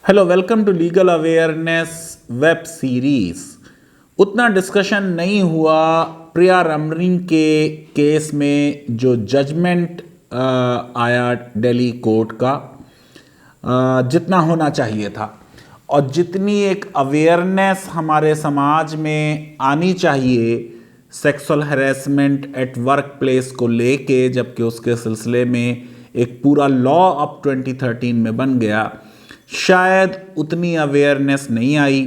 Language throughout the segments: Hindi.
Hello, welcome to legal awareness web series. उतना डिस्कशन नहीं हुआ प्रिया रमनी के केस में जो जजमेंट आया दिल्ली कोर्ट का, जितना होना चाहिए था और जितनी एक अवेयरनेस हमारे समाज में आनी चाहिए sexual harassment at work place को लेके, जबकि उसके सिलसिले में एक पूरा लॉ अब 2013 में बन गया, शायद उतनी अवेयरनेस नहीं आई।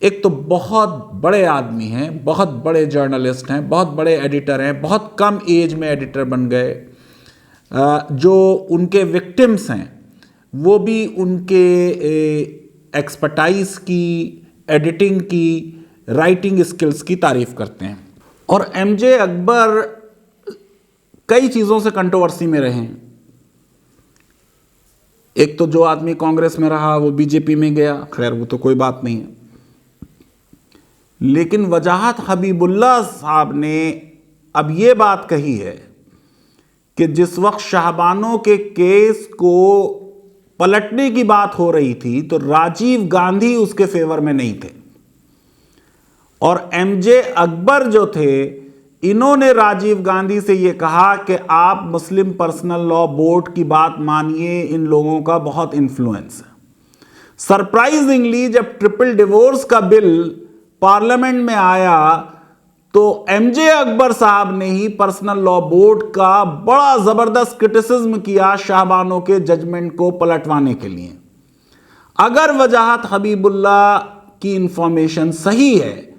एक तो बहुत बड़े आदमी हैं, बहुत बड़े जर्नलिस्ट हैं, बहुत बड़े एडिटर हैं, बहुत कम एज में एडिटर बन गए। जो उनके विक्टिम्स हैं वो भी उनके एक्सपर्टाइज की, एडिटिंग की, राइटिंग स्किल्स की तारीफ करते हैं। और एमजे अकबर कई चीज़ों से कंट्रोवर्सी में रहे हैं। एक तो जो आदमी कांग्रेस में रहा वो बीजेपी में गया, खैर वो तो कोई बात नहीं है, लेकिन वजाहत हबीबुल्लाह साहब ने अब ये बात कही है कि जिस वक्त शाहबानों के केस को पलटने की बात हो रही थी तो राजीव गांधी उसके फेवर में नहीं थे, और एमजे अकबर जो थे इन्होंने राजीव गांधी से ये कहा कि आप मुस्लिम पर्सनल लॉ बोर्ड की बात मानिए, इन लोगों का बहुत इन्फ्लुएंस है। सरप्राइजिंगली जब ट्रिपल डिवोर्स का बिल पार्लियामेंट में आया तो एमजे अकबर साहब ने ही पर्सनल लॉ बोर्ड का बड़ा जबरदस्त क्रिटिसिज्म किया शाहबानों के जजमेंट को पलटवाने के लिए। अगर वजाहत हबीबुल्लाह की इंफॉर्मेशन सही है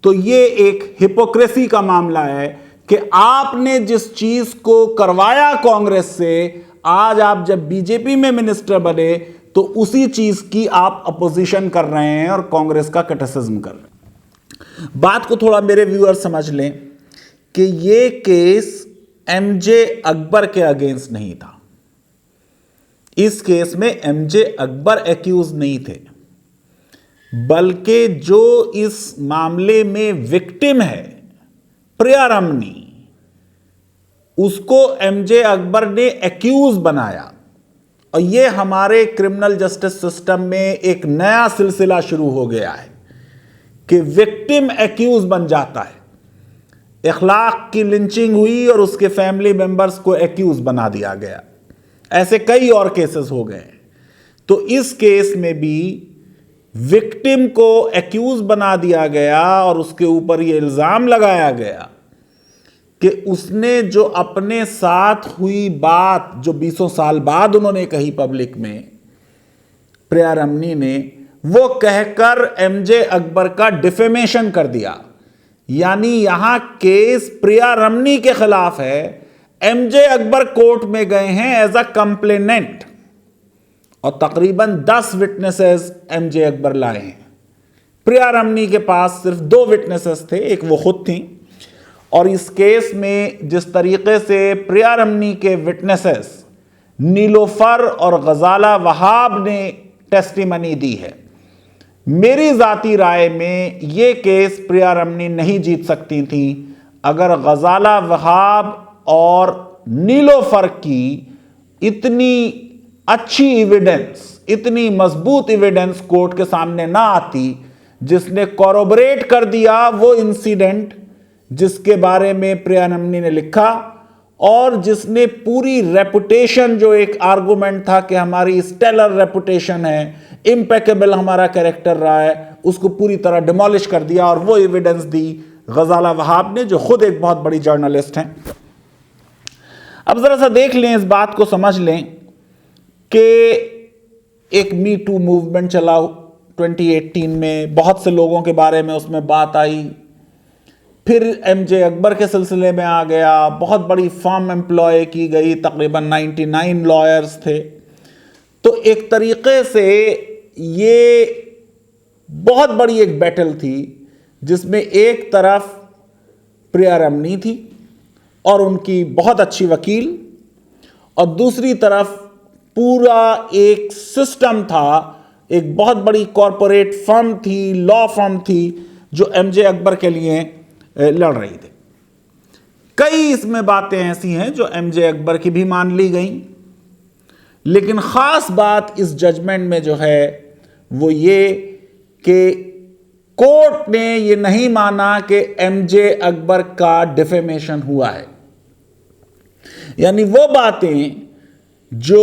तो ये एक हिपोक्रेसी का मामला है कि आपने जिस चीज को करवाया कांग्रेस से, आज आप जब बीजेपी में मिनिस्टर बने तो उसी चीज की आप अपोजिशन कर रहे हैं और कांग्रेस का क्रिटिसिज्म कर रहे हैं। बात को थोड़ा मेरे व्यूअर समझ लें कि ये केस एमजे अकबर के अगेंस्ट नहीं था। इस केस में एमजे अकबर एक्यूज नहीं थे, बल्कि जो इस मामले में विक्टिम है प्रिया रमनी, उसको एमजे अकबर ने एक्यूज बनाया। और ये हमारे क्रिमिनल जस्टिस सिस्टम में एक नया सिलसिला शुरू हो गया है कि विक्टिम एक्यूज बन जाता है। इखलाक की लिंचिंग हुई और उसके फैमिली मेंबर्स को एक्यूज बना दिया गया। ऐसे कई और केसेस हो गए। तो इस केस में भी विक्टिम को एक्यूज बना दिया गया और उसके ऊपर यह इल्जाम लगाया गया कि उसने जो अपने साथ हुई बात, जो 20 साल बाद उन्होंने कही पब्लिक में, प्रिया रमनी ने, वो कहकर एमजे अकबर का डिफेमेशन कर दिया। यानी यहां केस प्रिया रमनी के खिलाफ है, एमजे अकबर कोर्ट में गए हैं एज अ कंप्लेनेंट और तकरीबन 10 विटनेसेस एमजे अकबर लाए हैं। प्रिया रमनी के पास सिर्फ 2 विटनेसेस थे, एक वो खुद थी। और इस केस में जिस तरीके से प्रिया रमनी के विटनेसेस नीलोफर और गजाला वहाब ने टेस्टिमनी दी है, मेरी जाती राय में ये केस प्रिया रमनी नहीं जीत सकती थी अगर गजाला वहाब और नीलोफर की इतनी अच्छी एविडेंस, इतनी मजबूत एविडेंस कोर्ट के सामने ना आती जिसने कॉरोबरेट कर दिया वो इंसिडेंट जिसके बारे में प्रिया रमनी ने लिखा, और जिसने पूरी रेपुटेशन, जो एक आर्गुमेंट था कि हमारी स्टेलर रेपुटेशन है, इम्पेकेबल हमारा कैरेक्टर रहा है, उसको पूरी तरह डिमोलिश कर दिया। और वो एविडेंस दी गजाला वहाब ने, जो खुद एक बहुत बड़ी जर्नलिस्ट हैं। अब जरा सा देख लें, इस बात को समझ लें कि एक मी टू मूवमेंट चला 2018 में, बहुत से लोगों के बारे में उसमें बात आई। फिर एमजे अकबर के सिलसिले में आ गया, बहुत बड़ी फर्म एम्प्लॉय की गई, तकरीबन 99 लॉयर्स थे। तो एक तरीके से ये बहुत बड़ी एक बैटल थी जिसमें एक तरफ प्रिया रमनी थी और उनकी बहुत अच्छी वकील, और दूसरी तरफ पूरा एक सिस्टम था, एक बहुत बड़ी कॉरपोरेट फर्म थी, लॉ फर्म थी, जो एमजे अकबर के लिए लड़ रही थी। कई इसमें बातें ऐसी हैं जो एमजे अकबर की भी मान ली गई, लेकिन ख़ास बात इस जजमेंट में जो है वो ये कि कोर्ट ने ये नहीं माना कि एमजे अकबर का डिफेमेशन हुआ है, यानी वो बातें जो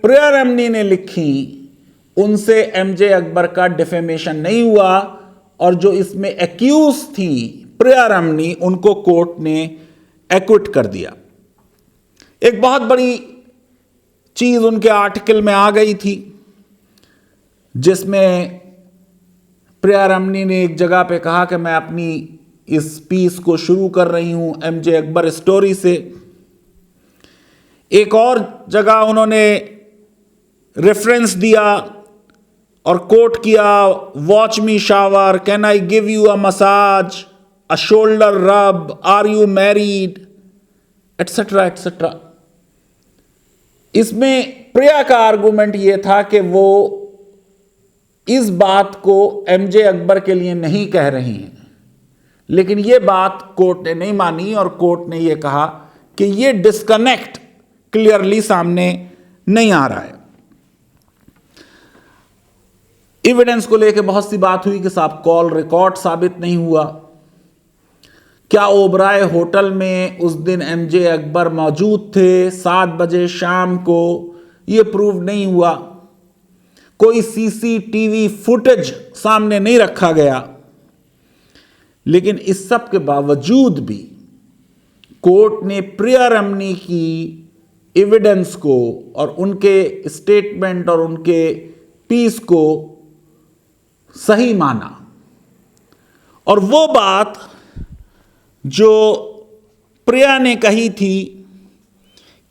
प्रिया रमनी ने लिखी उनसे एमजे अकबर का डिफेमेशन नहीं हुआ, और जो इसमें एक्यूज थी प्रिया रमनी, उनको कोर्ट ने एक्विट कर दिया। एक बहुत बड़ी चीज उनके आर्टिकल में आ गई थी, जिसमें प्रिया रमनी ने एक जगह पे कहा कि मैं अपनी इस पीस को शुरू कर रही हूं एमजे अकबर स्टोरी से। एक और जगह उन्होंने रेफरेंस दिया और कोट किया, watch me shower, can I give you a massage, a shoulder rub, are you married, etcetera etcetera. इसमें प्रिया का आर्गुमेंट यह था कि वो इस बात को एमजे अकबर के लिए नहीं कह रही हैं, लेकिन यह बात कोर्ट ने नहीं मानी और कोर्ट ने यह कहा कि यह डिस्कनेक्ट क्लियरली सामने नहीं आ रहा है। एविडेंस को लेकर बहुत सी बात हुई कि साहब कॉल रिकॉर्ड साबित नहीं हुआ, क्या ओबराय होटल में उस दिन एमजे अकबर मौजूद थे 7 बजे शाम को, यह प्रूव नहीं हुआ, कोई सीसीटीवी फुटेज सामने नहीं रखा गया। लेकिन इस सब के बावजूद भी कोर्ट ने प्रिया रमनी की एविडेंस को और उनके स्टेटमेंट और उनके पीस को सही माना। और वो बात जो प्रिया ने कही थी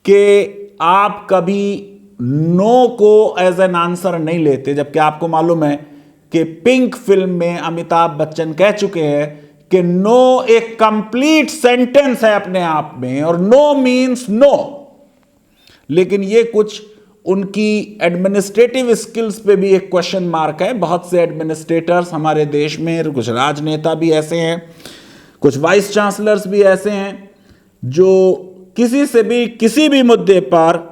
कि आप कभी नो को एज एन आंसर नहीं लेते, जबकि आपको मालूम है कि पिंक फिल्म में अमिताभ बच्चन कह चुके हैं कि नो एक कंप्लीट सेंटेंस है अपने आप में और नो मीन्स नो। लेकिन ये कुछ उनकी एडमिनिस्ट्रेटिव स्किल्स पे भी एक क्वेश्चन मार्क है। बहुत से एडमिनिस्ट्रेटर्स हमारे देश में, कुछ राजनेता भी ऐसे हैं, कुछ वाइस चांसलर्स भी ऐसे हैं जो किसी से भी किसी भी मुद्दे पर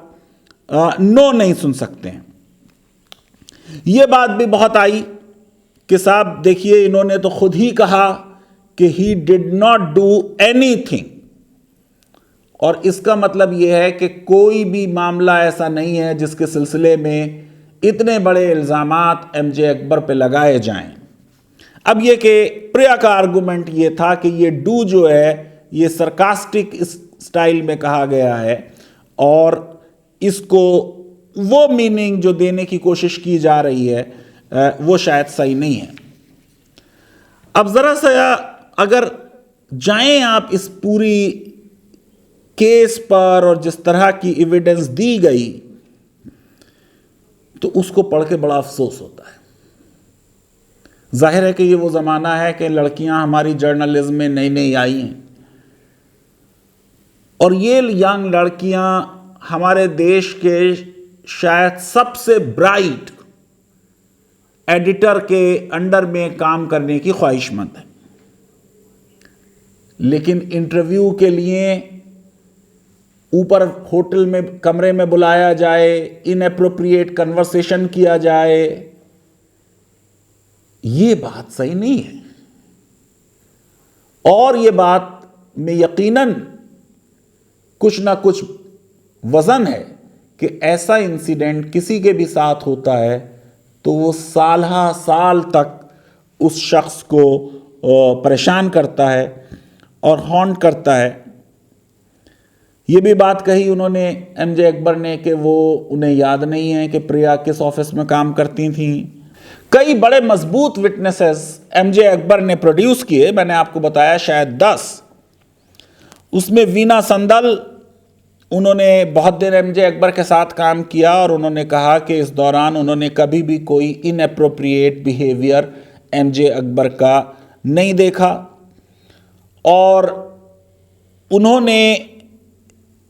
नो नहीं सुन सकते हैं। यह बात भी बहुत आई कि साहब देखिए, इन्होंने तो खुद ही कहा कि he did not do anything, और इसका मतलब यह है कि कोई भी मामला ऐसा नहीं है जिसके सिलसिले में इतने बड़े इल्जामात एमजे अकबर पे लगाए जाएं। अब यह कि प्रिया का आर्गुमेंट यह था कि ये डू जो है ये सरकास्टिक स्टाइल में कहा गया है और इसको वो मीनिंग जो देने की कोशिश की जा रही है वो शायद सही नहीं है। अब जरा सा अगर जाएं आप इस पूरी केस पर और जिस तरह की एविडेंस दी गई, तो उसको पढ़ के बड़ा अफसोस होता है। जाहिर है कि ये वो ज़माना है कि लड़कियां हमारी जर्नलिज्म में नई नई आई हैं, और ये यंग लड़कियां हमारे देश के शायद सबसे ब्राइट एडिटर के अंडर में काम करने की ख्वाहिशमंद है। लेकिन इंटरव्यू के लिए ऊपर होटल में कमरे में बुलाया जाए, इनएप्रोप्रिएट कन्वर्सेशन किया जाए, ये बात सही नहीं है। और ये बात में यकीनन कुछ ना कुछ वजन है कि ऐसा इंसिडेंट किसी के भी साथ होता है तो वो साल तक उस शख्स को परेशान करता है और हॉन्ट करता है। ये भी बात कही उन्होंने एमजे अकबर ने कि वो उन्हें याद नहीं है कि प्रिया किस ऑफिस में काम करती थी। कई बड़े मजबूत विटनेसेस एमजे अकबर ने प्रोड्यूस किए, मैंने आपको बताया शायद 10। उसमें वीना संदल, उन्होंने बहुत देर एमजे अकबर के साथ काम किया और उन्होंने कहा कि इस दौरान उन्होंने कभी भी कोई इनएप्रोप्रिएट बिहेवियर एमजे अकबर का नहीं देखा। और उन्होंने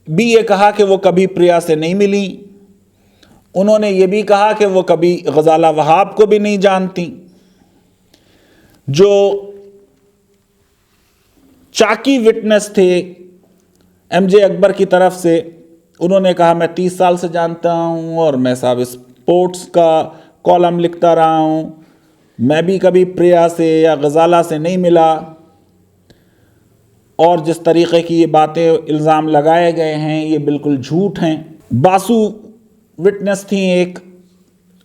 भी ये कहा कि वो कभी प्रिया से नहीं मिली। उन्होंने ये भी कहा कि वो कभी गजाला वहाब को भी नहीं जानती। जो चाकी विटनेस थे एमजे अकबर की तरफ से, उन्होंने कहा मैं 30 साल से जानता हूं और मैं साहब स्पोर्ट्स का कॉलम लिखता रहा हूँ, मैं भी कभी प्रिया से या गजाला से नहीं मिला, और जिस तरीक़े की ये बातें इल्ज़ाम लगाए गए हैं ये बिल्कुल झूठ हैं। बासु विटनेस थी एक,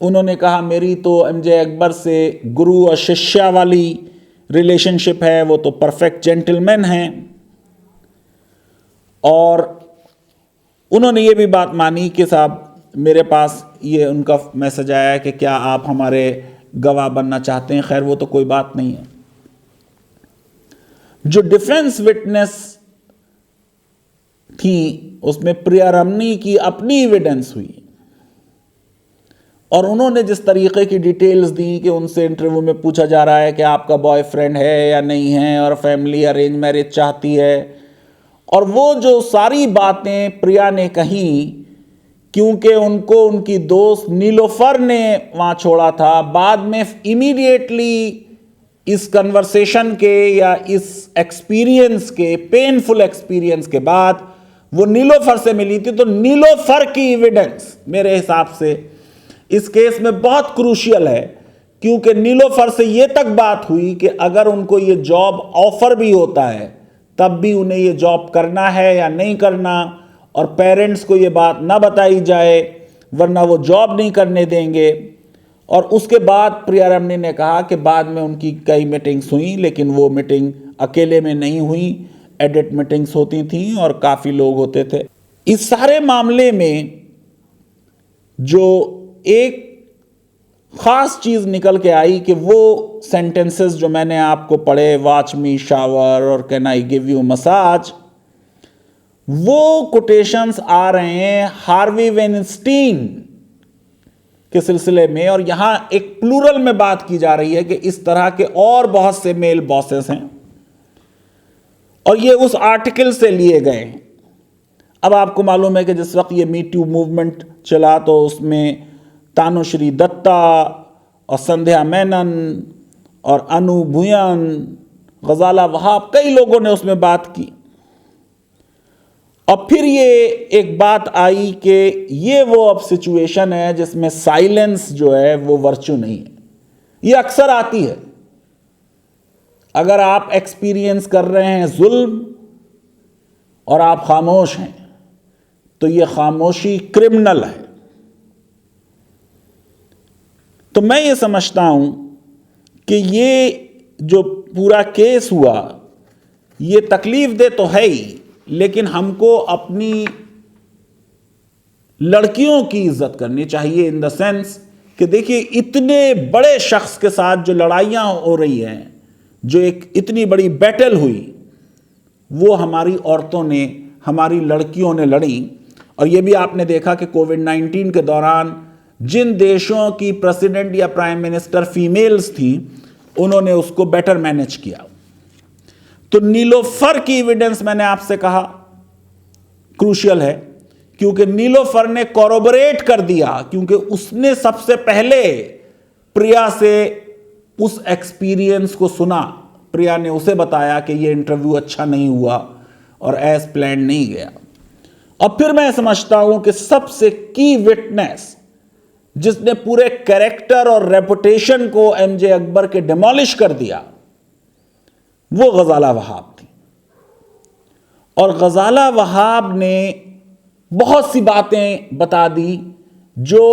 उन्होंने कहा मेरी तो एमजे अकबर से गुरु और शिष्या वाली रिलेशनशिप है, वो तो परफेक्ट जेंटलमैन हैं। और उन्होंने ये भी बात मानी कि साहब मेरे पास ये उनका मैसेज आया है कि क्या आप हमारे गवाह बनना चाहते हैं। खैर वो तो कोई बात नहीं है। जो डिफेंस विटनेस थी उसमें प्रिया रमनी की अपनी एविडेंस हुई, और उन्होंने जिस तरीके की डिटेल्स दी कि उनसे इंटरव्यू में पूछा जा रहा है कि आपका बॉयफ्रेंड है या नहीं है, और फैमिली अरेंज मैरिज चाहती है, और वो जो सारी बातें प्रिया ने कही, क्योंकि उनको उनकी दोस्त नीलोफर ने वहाँ छोड़ा था, बाद में इमीडिएटली इस कन्वर्सेशन के या इस एक्सपीरियंस के, पेनफुल एक्सपीरियंस के बाद वो नीलोफर से मिली थी। तो नीलोफर की एविडेंस मेरे हिसाब से इस केस में बहुत क्रूशियल है, क्योंकि नीलोफर से ये तक बात हुई कि अगर उनको ये जॉब ऑफर भी होता है तब भी उन्हें ये जॉब करना है या नहीं करना, और पेरेंट्स को ये बात ना बताई जाए वरना वो जॉब नहीं करने देंगे। और उसके बाद प्रिया रमनी ने कहा कि बाद में उनकी कई मीटिंग्स हुई, लेकिन वो मीटिंग अकेले में नहीं हुई, एडिट मीटिंग्स होती थी और काफ़ी लोग होते थे। इस सारे मामले में जो एक ख़ास चीज़ निकल के आई कि वो सेंटेंसेस जो मैंने आपको पढ़े, वॉच मी शावर और can I give you massage, वो कोटेशंस आ रहे हैं हार्वी वेनस्टीन के सिलसिले में, और यहां एक प्लूरल में बात की जा रही है कि इस तरह के और बहुत से मेल बॉसेस हैं, और ये उस आर्टिकल से लिए गए हैं। अब आपको मालूम है कि जिस वक्त ये मी टू मूवमेंट चला तो उसमें तानुश्री दत्ता और संध्या मेनन और अनु भुयन, गजाला वहाब, कई लोगों ने उसमें बात की। और फिर ये एक बात आई कि ये वो अब सिचुएशन है जिसमें साइलेंस जो है वो वर्च्यू नहीं है। ये अक्सर आती है, अगर आप एक्सपीरियंस कर रहे हैं जुल्म और आप खामोश हैं तो ये खामोशी क्रिमिनल है। तो मैं ये समझता हूं कि ये जो पूरा केस हुआ ये तकलीफ दे तो है ही, लेकिन हमको अपनी लड़कियों की इज्जत करनी चाहिए, इन द सेंस कि देखिए इतने बड़े शख्स के साथ जो लड़ाइयाँ हो रही हैं, जो एक इतनी बड़ी बैटल हुई, वो हमारी औरतों ने, हमारी लड़कियों ने लड़ी। और ये भी आपने देखा कि कोविड-19 के दौरान जिन देशों की प्रेसिडेंट या प्राइम मिनिस्टर फीमेल्स थी उन्होंने उसको बेटर मैनेज किया। तो नीलोफर की एविडेंस मैंने आपसे कहा क्रूशियल है, क्योंकि नीलोफर ने कॉरोबोरेट कर दिया, क्योंकि उसने सबसे पहले प्रिया से उस एक्सपीरियंस को सुना। प्रिया ने उसे बताया कि ये इंटरव्यू अच्छा नहीं हुआ और एज प्लान नहीं गया। और फिर मैं समझता हूं कि सबसे की विटनेस जिसने पूरे कैरेक्टर और रेपुटेशन को एमजे अकबर के डिमोलिश कर दिया वो गजाला वहाब थी। और गजाला वहाब ने बहुत सी बातें बता दी जो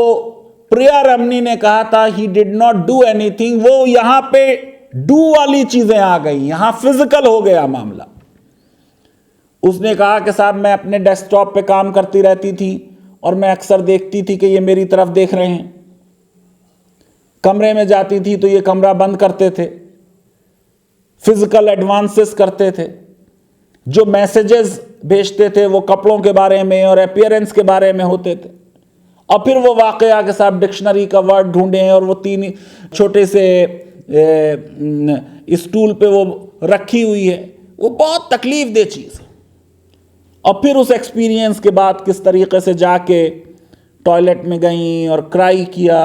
प्रिया रमनी ने कहा था he did not do anything, वो यहां पे डू वाली चीजें आ गई, यहां फिजिकल हो गया मामला। उसने कहा कि साहब मैं अपने डेस्कटॉप पे काम करती रहती थी और मैं अक्सर देखती थी कि ये मेरी तरफ देख रहे हैं। कमरे में जाती थी तो ये कमरा बंद करते थे, फिजिकल एडवांसेस करते थे, जो मैसेजेस भेजते थे वो कपड़ों के बारे में और अपीयरेंस के बारे में होते थे। और फिर वो वाकया के साथ डिक्शनरी का वर्ड ढूंढें और वो 3 छोटे से स्टूल पे वो रखी हुई है, वो बहुत तकलीफ दे चीज़ है। और फिर उस एक्सपीरियंस के बाद किस तरीके से जाके टॉयलेट में गई और क्राई किया।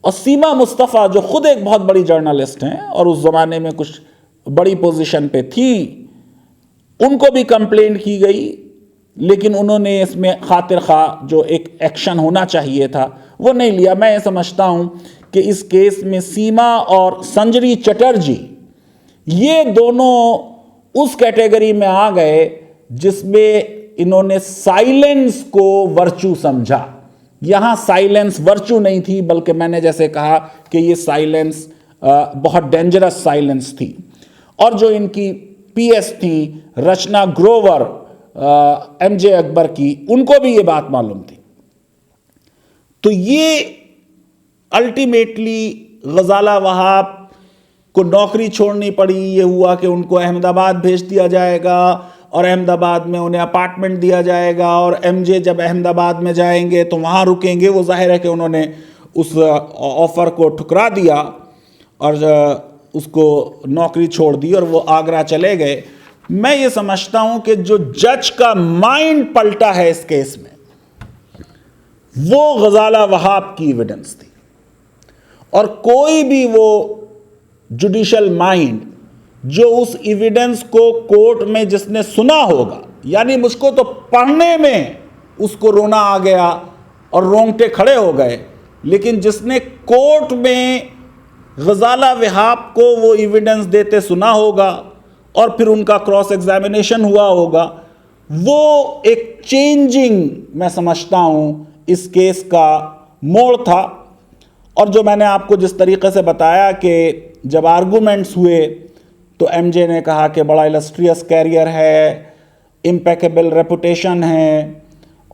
और सीमा मुस्तफ़ा जो खुद एक बहुत बड़ी जर्नलिस्ट हैं और उस ज़माने में कुछ बड़ी पोजीशन पे थी, उनको भी कंप्लेंट की गई, लेकिन उन्होंने इसमें खातिर खा जो एक एक्शन होना चाहिए था वो नहीं लिया। मैं ये समझता हूं कि इस केस में सीमा और संजरी चटर्जी ये दोनों उस कैटेगरी में आ गए जिसमें इन्होंने साइलेंस को वर्चू समझा। यहां साइलेंस वर्चू नहीं थी, बल्कि मैंने जैसे कहा कि ये साइलेंस बहुत डेंजरस साइलेंस थी। और जो इनकी पीएस थी रचना ग्रोवर एमजे अकबर की, उनको भी ये बात मालूम थी। तो ये अल्टीमेटली गजाला वहाब को नौकरी छोड़नी पड़ी। ये हुआ कि उनको अहमदाबाद भेज दिया जाएगा और अहमदाबाद में उन्हें अपार्टमेंट दिया जाएगा, और एमजे जब अहमदाबाद में जाएंगे तो वहाँ रुकेंगे। वो जाहिर है कि उन्होंने उस ऑफ़र को ठुकरा दिया और उसको नौकरी छोड़ दी और वो आगरा चले गए। मैं ये समझता हूँ कि जो जज का माइंड पलटा है इस केस में, वो गजाला वहाब की एविडेंस थी। और कोई भी वो जुडिशल माइंड जो उस एविडेंस को कोर्ट में जिसने सुना होगा, यानी मुझको तो पढ़ने में उसको रोना आ गया और रोंगटे खड़े हो गए, लेकिन जिसने कोर्ट में गजाला वहाब को वो एविडेंस देते सुना होगा और फिर उनका क्रॉस एग्जामिनेशन हुआ होगा, वो एक चेंजिंग, मैं समझता हूँ, इस केस का मोड़ था। और जो मैंने आपको जिस तरीके से बताया कि जब आर्गूमेंट्स हुए तो एमजे ने कहा कि बड़ा इलस्ट्रियस कैरियर है, इम्पेकेबल रेपुटेशन है,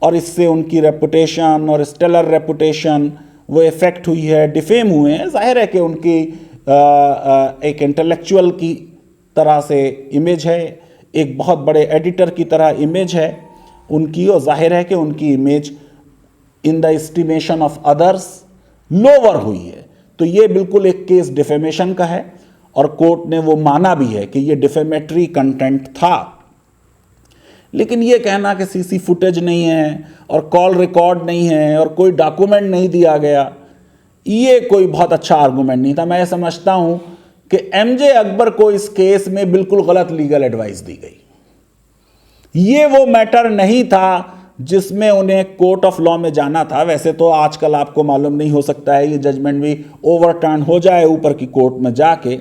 और इससे उनकी रेपुटेशन और स्टेलर रेपुटेशन वो इफ़ेक्ट हुई है, डिफेम हुए हैं। जाहिर है कि उनकी एक इंटेलेक्चुअल की तरह से इमेज है, एक बहुत बड़े एडिटर की तरह इमेज है उनकी, और जाहिर है कि उनकी image in the estimation of others lower हुई है। तो ये बिल्कुल एक केस डिफेमेशन का है और कोर्ट ने वो माना भी है कि ये डिफेमेटरी कंटेंट था। लेकिन ये कहना कि सीसी फुटेज नहीं है और कॉल रिकॉर्ड नहीं है और कोई डॉक्यूमेंट नहीं दिया गया, ये कोई बहुत अच्छा आर्गूमेंट नहीं था। मैं समझता हूँ कि एमजे अकबर को इस केस में बिल्कुल गलत लीगल एडवाइस दी गई। ये वो मैटर नहीं था जिसमें उन्हें कोर्ट ऑफ लॉ में जाना था। वैसे तो आजकल आपको मालूम नहीं हो सकता है, ये जजमेंट भी ओवरटर्न हो जाए ऊपर की कोर्ट में जाके,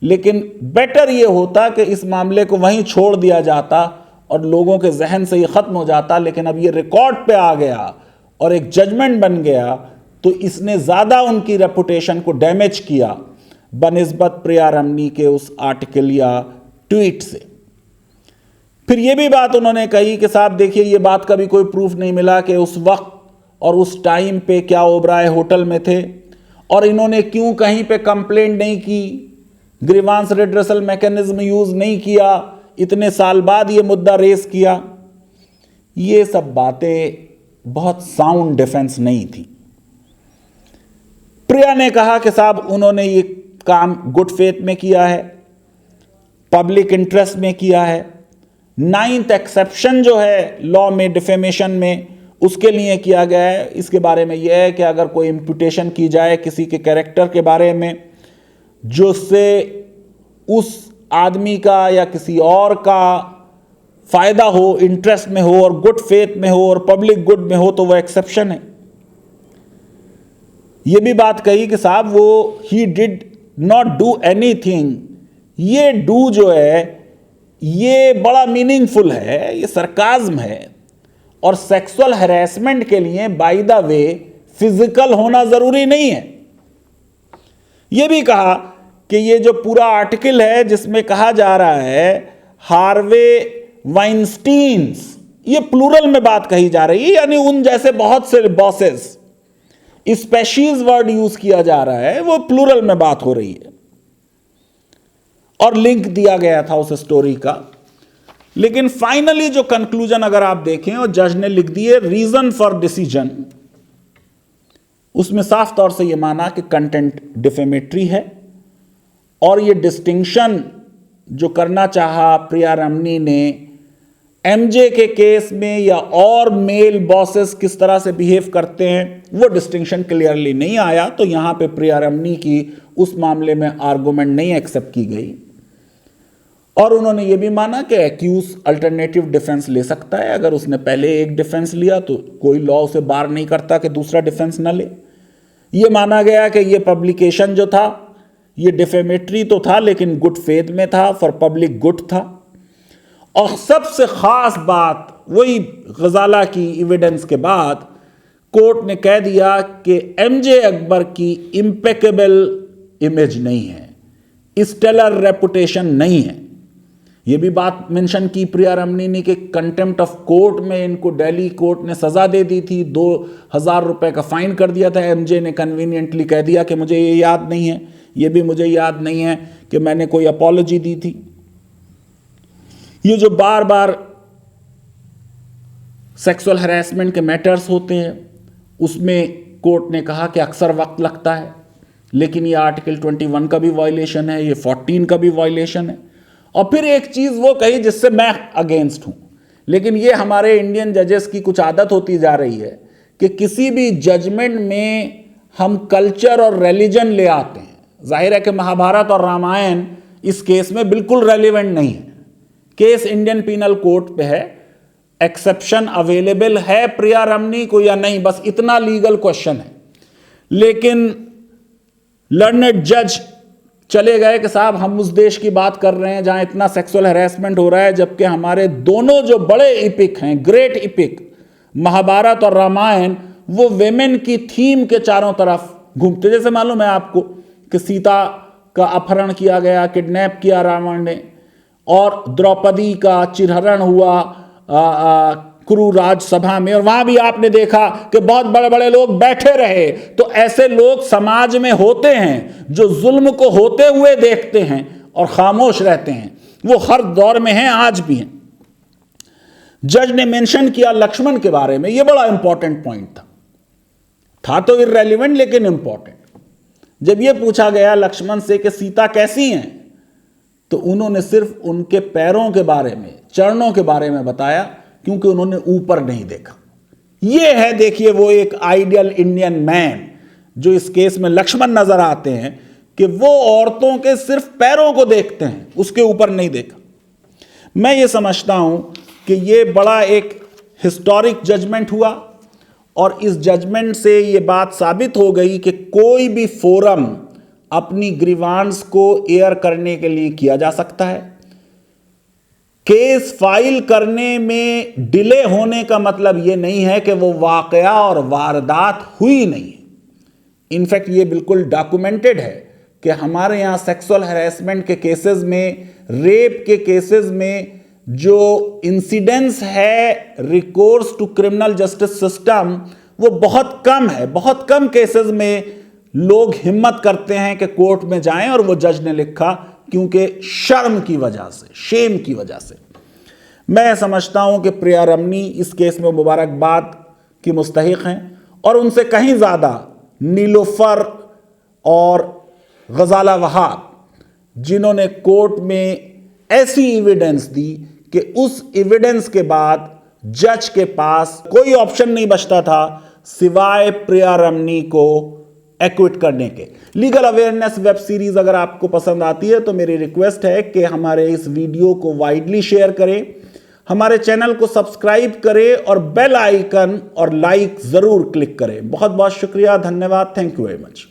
लेकिन बेटर ये होता कि इस मामले को वहीं छोड़ दिया जाता और लोगों के जहन से ये ख़त्म हो जाता। लेकिन अब ये रिकॉर्ड पे आ गया और एक जजमेंट बन गया, तो इसने ज़्यादा उनकी रेपुटेशन को डैमेज किया बनिस्बत प्रिया रमनी के उस आर्टिकल या ट्वीट से। फिर ये भी बात उन्होंने कही कि साहब देखिए, ये बात का भी कोई प्रूफ नहीं मिला कि उस वक्त और उस टाइम पे क्या ओबराय होटल में थे और इन्होंने क्यों कहीं पे कंप्लेंट नहीं की, ग्रीवांस रिड्रेसल मैकेनिज्म यूज़ नहीं किया, इतने साल बाद ये मुद्दा रेस किया। ये सब बातें बहुत साउंड डिफेंस नहीं थी। प्रिया ने कहा कि साहब उन्होंने ये काम गुड फेथ में किया है, पब्लिक इंटरेस्ट में किया है। 9th एक्सेप्शन जो है लॉ में डिफेमेशन में, उसके लिए किया गया है। इसके बारे में यह है कि अगर कोई इम्पुटेशन की जाए किसी के कैरेक्टर के बारे में जो से उस आदमी का या किसी और का फायदा हो, इंटरेस्ट में हो और गुड फेथ में हो और पब्लिक गुड में हो, तो वो एक्सेप्शन है। ये भी बात कही कि साहब वो he did not do anything, ये डू जो है ये बड़ा मीनिंगफुल है, ये सरकाज्म है। और सेक्सुअल हैरेसमेंट के लिए बाय द वे फिजिकल होना जरूरी नहीं है। यह भी कहा कि ये जो पूरा आर्टिकल है जिसमें कहा जा रहा है हार्वे वाइनस्टीन्स, ये प्लूरल में बात कही जा रही है, यानी उन जैसे बहुत से बॉसेस, स्पेशीज वर्ड यूज किया जा रहा है, वो प्लूरल में बात हो रही है। और लिंक दिया गया था उस स्टोरी का। लेकिन फाइनली जो कंक्लूजन अगर आप देखें और जज ने लिख दिए रीजन फॉर डिसीजन, उसमें साफ तौर से यह माना कि कंटेंट डिफेमेटरी है। और ये डिस्टिंक्शन जो करना चाहा प्रिया रमनी ने एमजे के केस में या और मेल बॉसेस किस तरह से बिहेव करते हैं, वो डिस्टिंक्शन क्लियरली नहीं आया। तो यहां पे प्रिया रमनी की उस मामले में आर्गुमेंट नहीं एक्सेप्ट की गई। और उन्होंने ये भी माना कि एक्यूज अल्टरनेटिव डिफेंस ले सकता है। अगर उसने पहले एक डिफेंस लिया तो कोई लॉ उसे बार नहीं करता कि दूसरा डिफेंस ना ले। ये माना गया कि ये पब्लिकेशन जो था ये डिफेमेटरी तो था लेकिन गुड फेथ में था, फॉर पब्लिक गुड था। और सबसे खास बात वही गजाला की एविडेंस के बाद कोर्ट ने कह दिया कि एमजे अकबर की इम्पेकेबल इमेज नहीं है, स्टेलर रेपुटेशन नहीं है। ये भी बात मेंशन की प्रिया रमनी ने कि कंटेम्प्ट ऑफ कोर्ट में इनको दिल्ली कोर्ट ने सजा दे दी थी, 2000 रुपए का फाइन कर दिया था। एमजे ने कन्वीनियंटली कह दिया कि मुझे ये याद नहीं है, ये भी मुझे याद नहीं है कि मैंने कोई अपॉलॉजी दी थी। ये जो बार बार सेक्सुअल हैरेसमेंट के मैटर्स होते हैं उसमें कोर्ट ने कहा कि अक्सर वक्त लगता है, लेकिन ये आर्टिकल 21 का भी वायलेशन है, ये 14 का भी वायलेशन है। और फिर एक चीज वो कही जिससे मैं अगेंस्ट हूं, लेकिन ये हमारे इंडियन जजेस की कुछ आदत होती जा रही है कि किसी भी जजमेंट में हम कल्चर और रिलीजन ले आते हैं। जाहिर है कि महाभारत और रामायण इस केस में बिल्कुल रेलिवेंट नहीं है। केस इंडियन पीनल कोड पे है, एक्सेप्शन अवेलेबल है प्रिया रमनी को या नहीं, बस इतना लीगल क्वेश्चन है। लेकिन लर्नेड जज चले गए कि साहब हम उस देश की बात कर रहे हैं जहां इतना सेक्सुअल हैरेसमेंट हो रहा है, जबकि हमारे दोनों जो बड़े इपिक हैं, ग्रेट इपिक महाभारत और रामायण, वो वेमेन की थीम के चारों तरफ घूमते। जैसे मालूम है आपको कि सीता का अपहरण किया गया, किडनैप किया रावण ने, और द्रौपदी का चिरहरण हुआ कुरु राजसभा में, और वहां भी आपने देखा कि बहुत बड़े बड़े लोग बैठे रहे। तो ऐसे लोग समाज में होते हैं जो जुल्म को होते हुए देखते हैं और खामोश रहते हैं। वो हर दौर में हैं, आज भी हैं। जज ने मेंशन किया लक्ष्मण के बारे में, यह बड़ा इंपॉर्टेंट पॉइंट था तो इररेलेवेंट लेकिन इंपॉर्टेंट। जब यह पूछा गया लक्ष्मण से कि सीता कैसी हैं, तो उन्होंने सिर्फ उनके पैरों के बारे में, चरणों के बारे में बताया, क्योंकि उन्होंने ऊपर नहीं देखा। यह है, देखिए, वो एक आइडियल इंडियन मैन जो इस केस में लक्ष्मण नजर आते हैं कि वो औरतों के सिर्फ पैरों को देखते हैं, उसके ऊपर नहीं देखा। मैं ये समझता हूं कि ये बड़ा एक हिस्टोरिक जजमेंट हुआ, और इस जजमेंट से ये बात साबित हो गई कि कोई भी फोरम अपनी ग्रीवांस को एयर करने के लिए किया जा सकता है। केस फाइल करने में डिले होने का मतलब यह नहीं है कि वो वाकया और वारदात हुई नहीं है। इनफैक्ट ये बिल्कुल डॉक्यूमेंटेड है कि हमारे यहाँ सेक्सुअल हैरेसमेंट के केसेस में, रेप के केसेस में जो इंसिडेंस है recourse to criminal justice system, वो बहुत कम है। बहुत कम केसेस में लोग हिम्मत करते हैं कि कोर्ट में जाएं, और वो जज ने लिखा क्योंकि शर्म की वजह से, शेम की वजह से। मैं समझता हूं कि प्रिया रमनी इस केस में मुबारकबाद की मुस्तहिक हैं, और उनसे कहीं ज़्यादा नीलोफर और गजाला वहाब, जिन्होंने कोर्ट में ऐसी एविडेंस दी कि उस एविडेंस के बाद जज के पास कोई ऑप्शन नहीं बचता था सिवाय प्रिया रमनी को एक्विट करने के। लीगल अवेयरनेस वेब सीरीज अगर आपको पसंद आती है तो मेरी रिक्वेस्ट है कि हमारे इस वीडियो को वाइडली शेयर करें, हमारे चैनल को सब्सक्राइब करें, और बेल आइकन और लाइक जरूर क्लिक करें। बहुत बहुत शुक्रिया, धन्यवाद, थैंक यू वेरी मच।